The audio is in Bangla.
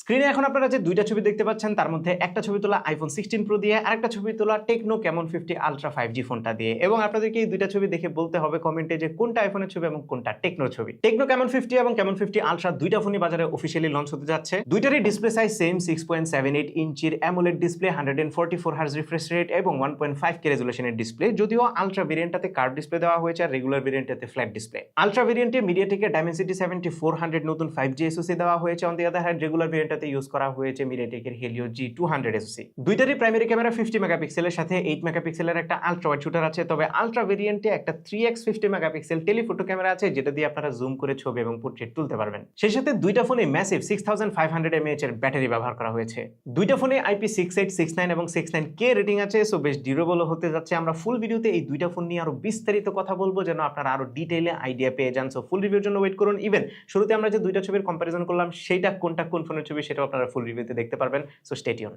স্ক্রিনে এখন আপনারা যে দুইটা ছবি দেখতে পাচ্ছেন তার মধ্যে একটা ছবি তোলা iPhone 16 Pro দিয়ে আর একটা ছবি তোলা Tecno Camon 50 Ultra 5G ফোনটা দিয়ে এবং আপনাদেরকে এই দুইটা ছবি দেখে বলতে হবে কমেন্টে যে কোনটা আইফোনের ছবি এবং কোনটা টেকনোর ছবি। Tecno Camon 50 এবং Camon 50 Ultra দুইটা ফোনই বাজারে অফিশিয়ালি লঞ্চ হতে যাচ্ছে। দুইটারই ডিসপ্লে সাইজ সেম 6.78 ইঞ্চির AMOLED display, 144 Hz refresh rate এবং 1.5K রেজোলিউশনের ডিসপ্লে। যদিও আলট্রা ভেরিয়েন্টটাতে কার্ভ ডিসপ্লে দেওয়া হয়েছে আর রেগুলার ভেরিয়েন্টটাতে ফ্ল্যাট ডিসপ্লে। আলট্রা ভেরিয়েন্টে মিডিয়াটেকের Dimensity 7400 নতুন 5G SoC দেওয়া হয়েছে। On the other hand regular ভেরিয়েন্টটাতে ইউজ করা হয়েছে মিডিয়াটেকের Helio G200 SoC। দুইটারই প্রাইমারি ক্যামেরা 50 মেগাপিক্সেলের সাথে 8 মেগাপিক্সেলের একটা আলট্রা ওয়াইড শুটার আছে। তবে আলট্রা ভেরিয়েন্টে একটা 3x 50 মেগাপিক্সেল টেলিফোটো ক্যামেরা আছে যেটা দিয়ে আপনারা জুম করে ছবি এবং পোর্ট্রেট তুলতে পারবেন। সেই সাথে দুইটা ফোনে ম্যাসিভ 6500 mAh এর ব্যাটারি ব্যবহার করা হয়েছে। দুইটা ফোনে IP68, 69 এবং 69K রেটিং আছে, সো বেশ ডিউরেবল হতে যাচ্ছে। আমরা ফুল ভিডিওতে এই দুইটা ফোন নিয়ে আরো বিস্তারিত কথা বলবো যেন আপনারা আরো ডিটেইলে আইডিয়া পেয়ে যান। সো ফুল রিভিউর জন্য ওয়েট করুন। ইভেন শুরুতে আমরা যে দুইটা ছবির কম্পারিজন করলাম সেইটা কোনটা কোন ফোনের ছবি সেটাও আপনারা ফুল রিভিউতে দেখতে পারবেন। So stay tune.